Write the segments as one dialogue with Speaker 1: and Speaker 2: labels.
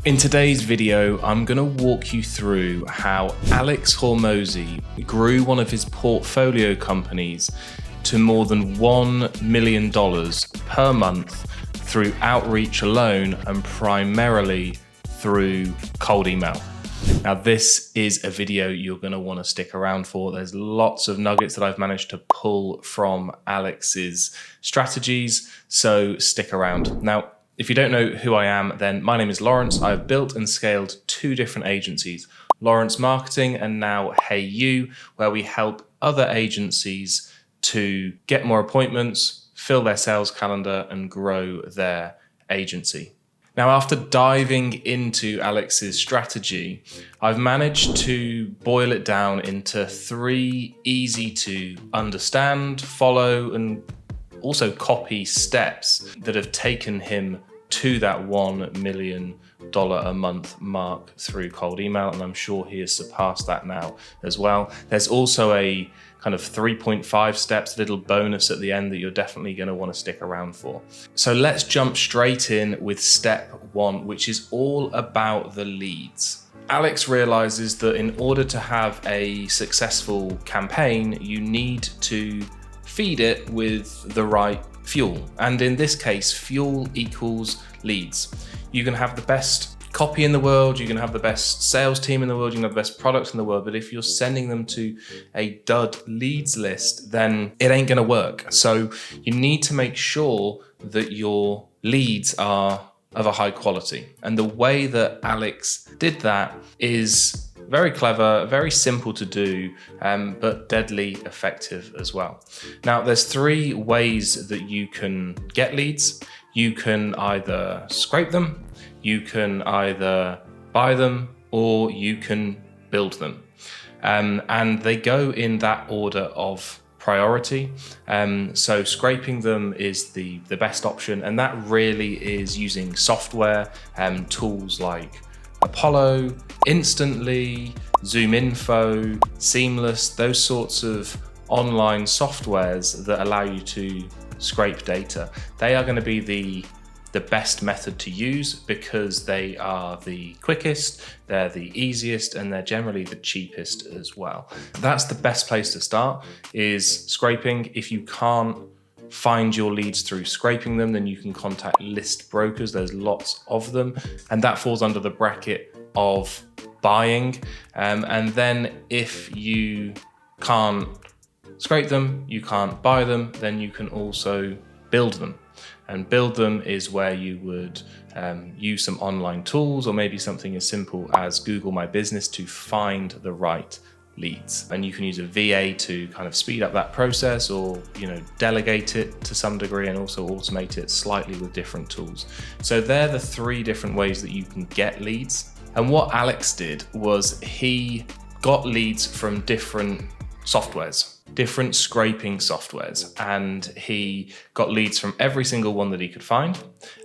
Speaker 1: In today's video, I'm going to walk you through how Alex Hormozi grew one of his portfolio companies to more than $1 million per month through outreach alone and primarily through cold email. Now, this is a video you're going to want to stick around for. There's lots of nuggets that I've managed to pull from Alex's strategies, so stick around. Now, if you don't know who I am, then my name is Laurence. I've built and scaled two different agencies, Laurence Marketing and now Hey You, where we help other agencies to get more appointments, fill their sales calendar, and grow their agency. Now, after diving into Alex's strategy, I've managed to boil it down into 3 easy to understand, follow, and also copy steps that have taken him to that $1 million a month mark through cold email, and I'm sure he has surpassed that now as well. There's also a kind of 3.5 steps, little bonus at the end that you're definitely going to want to stick around for. So let's jump straight in with step 1, which is all about the leads. Alex realizes that in order to have a successful campaign, you need to feed it with the right fuel. And in this case, fuel equals leads. You can have the best copy in the world, you can have the best sales team in the world, you can have the best products in the world, but if you're sending them to a dud leads list, then it ain't gonna work. So you need to make sure that your leads are of a high quality. And the way that Alex did that is very clever, very simple to do, but deadly effective as well. Now, there's 3 ways that you can get leads. You can either scrape them, you can either buy them, or you can build them. And they go in that order of priority. So scraping them is the best option, and that really is using software, tools like Apollo, Instantly, Zoom Info, Seamless, those sorts of online softwares that allow you to scrape data. They are going to be the best method to use because they are the quickest, they're the easiest, and they're generally the cheapest as well. That's the best place to start, is scraping. If you can't find your leads through scraping them, then you can contact list brokers. There's lots of them, and that falls under the bracket of buying. And then if you can't scrape them, you can't buy them, then you can also build them. And build them is where you would use some online tools, or maybe something as simple as Google My Business to find the right leads. And you can use a VA to kind of speed up that process, or delegate it to some degree, and also automate it slightly with different tools. So they're the 3 different ways that you can get leads. And what Alex did was he got leads from different softwares, different scraping softwares, and he got leads from every single one that he could find,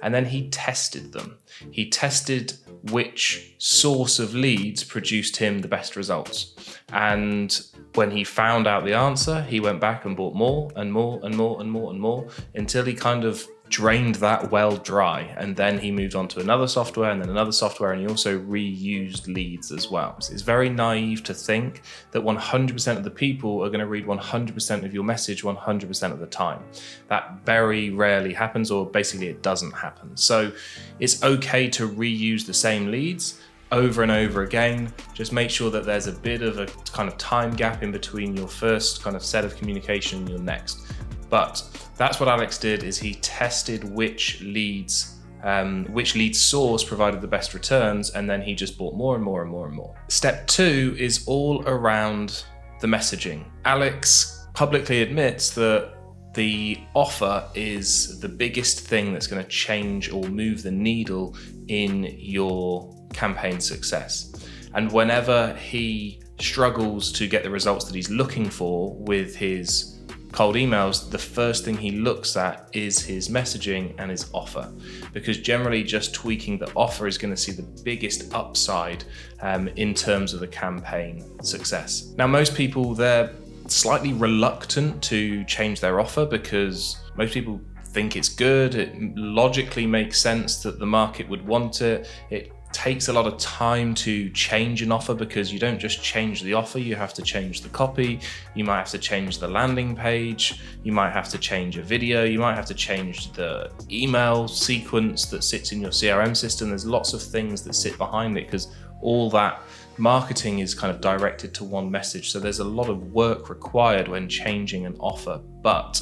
Speaker 1: and then he tested them. He tested which source of leads produced him the best results. And when he found out the answer, he went back and bought more and more and more and more and more until he kind of drained that well dry. And then he moved on to another software and then another software, and he also reused leads as well. So it's very naive to think that 100% of the people are going to read 100% of your message 100% of the time. That very rarely happens, or basically it doesn't happen. So it's okay to reuse the same leads over and over again. Just make sure that there's a bit of a kind of time gap in between your first kind of set of communication and your next. But that's what Alex did, is he tested which lead source provided the best returns, and then he just bought more and more and more and more. Step 2 is all around the messaging. Alex publicly admits that the offer is the biggest thing that's going to change or move the needle in your campaign success. And whenever he struggles to get the results that he's looking for with his cold emails, the first thing he looks at is his messaging and his offer, because generally just tweaking the offer is going to see the biggest upside in terms of the campaign success. Now, most people, they're slightly reluctant to change their offer because most people think it's good. It logically makes sense that the market would want it. It takes a lot of time to change an offer, because you don't just change the offer, you have to change the copy, you might have to change the landing page, you might have to change a video, you might have to change the email sequence that sits in your CRM system. There's lots of things that sit behind it, because all that marketing is kind of directed to one message. So there's a lot of work required when changing an offer. But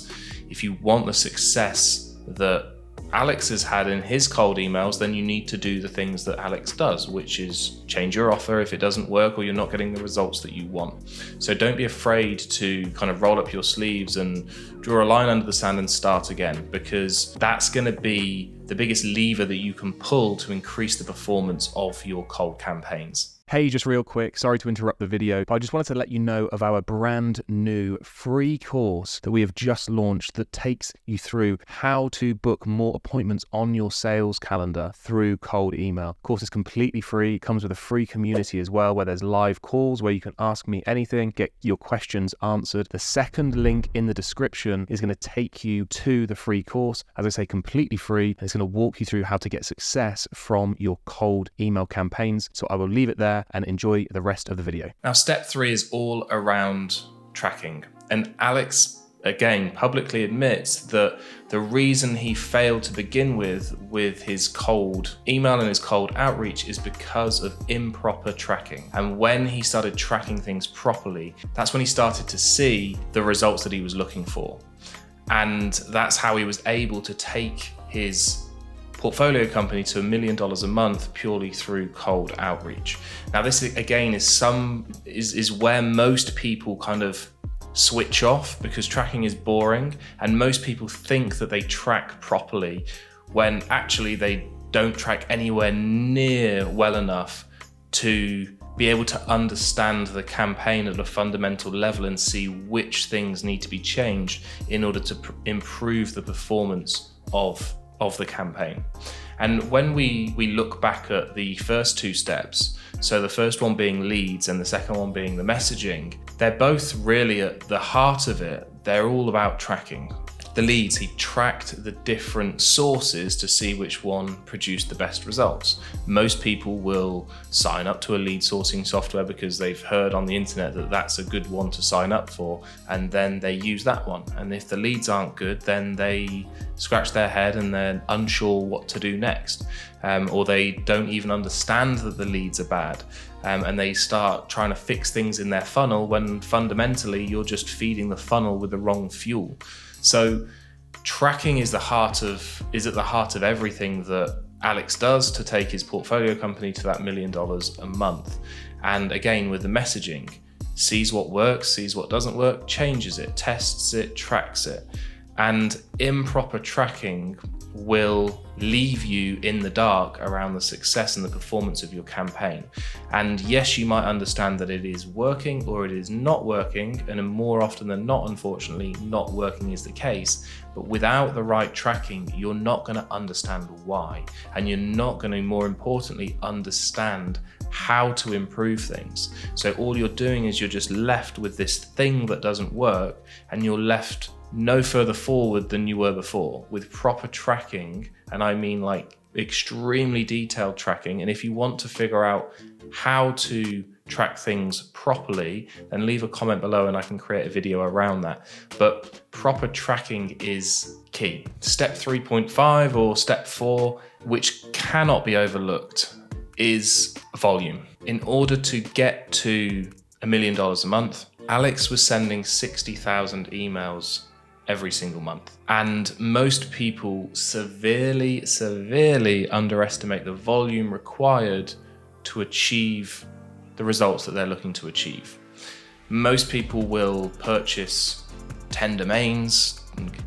Speaker 1: if you want the success that Alex has had in his cold emails, then you need to do the things that Alex does, which is change your offer if it doesn't work or you're not getting the results that you want. So don't be afraid to kind of roll up your sleeves and draw a line under the sand and start again, because that's going to be the biggest lever that you can pull to increase the performance of your cold campaigns.
Speaker 2: Hey, just real quick, sorry to interrupt the video, but I just wanted to let you know of our brand new free course that we have just launched that takes you through how to book more appointments on your sales calendar through cold email. The course is completely free, comes with a free community as well, where there's live calls where you can ask me anything, get your questions answered. The second link in the description is going to take you to the free course, as I say, completely free, and it's going to walk you through how to get success from your cold email campaigns. So I will leave it there and enjoy the rest of the video.
Speaker 1: Now, step 3 is all around tracking. And Alex, again, publicly admits that the reason he failed to begin with his cold email and his cold outreach is because of improper tracking. And when he started tracking things properly, that's when he started to see the results that he was looking for. And that's how he was able to take his portfolio company to $1 million a month purely through cold outreach. Now, this again is where most people kind of switch off, because tracking is boring, and most people think that they track properly when actually they don't track anywhere near well enough to be able to understand the campaign at a fundamental level and see which things need to be changed in order to improve the performance of the campaign. And when we look back at the first 2 steps, so the first one being leads and the second one being the messaging, they're both really at the heart of it. They're all about tracking. The leads, he tracked the different sources to see which one produced the best results. Most people will sign up to a lead sourcing software because they've heard on the internet that that's a good one to sign up for, and then they use that one. And if the leads aren't good, then they scratch their head and they're unsure what to do next. Or they don't even understand that the leads are bad. And they start trying to fix things in their funnel when fundamentally you're just feeding the funnel with the wrong fuel. So tracking is at the heart of everything that Alex does to take his portfolio company to that $1 million a month. And again, with the messaging, sees what works, sees what doesn't work, changes it, tests it, tracks it. And improper tracking will leave you in the dark around the success and the performance of your campaign. And yes, you might understand that it is working or it is not working, and more often than not, unfortunately, not working is the case. But without the right tracking, you're not going to understand why, and you're not going to, more importantly, understand how to improve things. So all you're doing is you're just left with this thing that doesn't work, and you're left no further forward than you were before. With proper tracking, and I mean like extremely detailed tracking, and if you want to figure out how to track things properly, then leave a comment below and I can create a video around that. But proper tracking is key. Step 3.5 or step 4, which cannot be overlooked, is volume. In order to get to $1 million a month, Alex was sending 60,000 emails every single month. And most people severely underestimate the volume required to achieve the results that they're looking to achieve. Most people will purchase 10 domains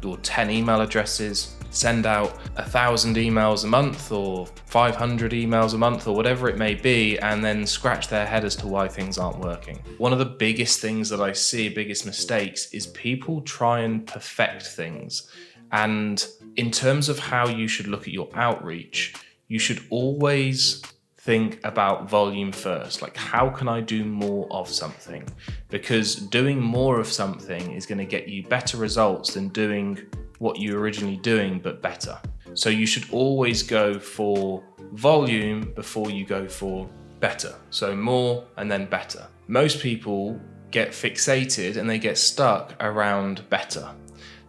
Speaker 1: or 10 email addresses, send out 1,000 emails a month or 500 emails a month or whatever it may be, and then scratch their head as to why things aren't working. One of the biggest things that I see, biggest mistakes, is people try and perfect things. And in terms of how you should look at your outreach, you should always think about volume first. Like, how can I do more of something? Because doing more of something is going to get you better results than doing what you were originally doing, but better. So you should always go for volume before you go for better. So more and then better. Most people get fixated and they get stuck around better.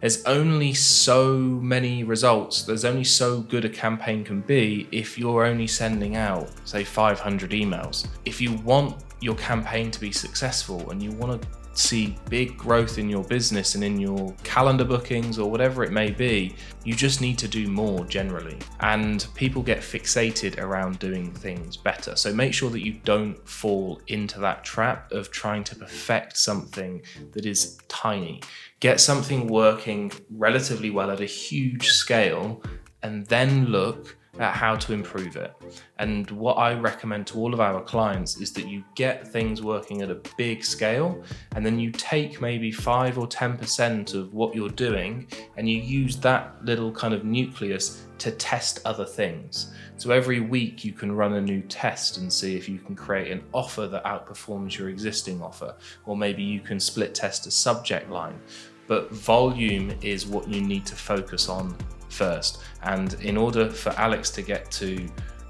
Speaker 1: There's only so many results, there's only so good a campaign can be if you're only sending out, say, 500 emails. If you want your campaign to be successful and you want to see big growth in your business and in your calendar bookings or whatever it may be, you just need to do more generally. And people get fixated around doing things better. So make sure that you don't fall into that trap of trying to perfect something that is tiny. Get something working relatively well at a huge scale and then look at how to improve it. And what I recommend to all of our clients is that you get things working at a big scale, and then you take maybe 5 or 10% of what you're doing and you use that little kind of nucleus to test other things. So every week you can run a new test and see if you can create an offer that outperforms your existing offer, or maybe you can split test a subject line. But volume is what you need to focus on first. And in order for Alex to get to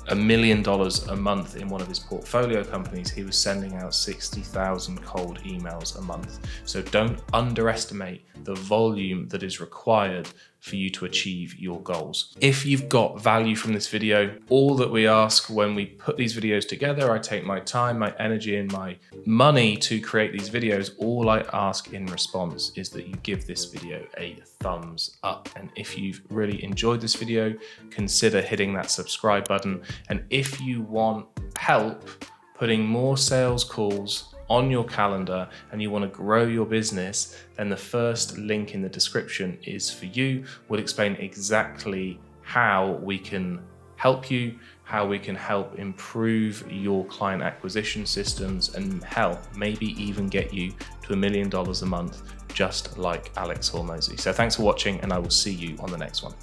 Speaker 1: $1 million a month in one of his portfolio companies, he was sending out 60,000 cold emails a month. So don't underestimate the volume that is required for you to achieve your goals. If you've got value from this video, all that we ask when we put these videos together, I take my time, my energy, and my money to create these videos. All I ask in response is that you give this video a thumbs up. And if you've really enjoyed this video, consider hitting that subscribe button. And if you want help putting more sales calls on your calendar and you want to grow your business, then the first link in the description is for you. We'll explain exactly how we can help you, how we can help improve your client acquisition systems, and help maybe even get you to $1 million a month, just like Alex Hormozi. So thanks for watching, and I will see you on the next one.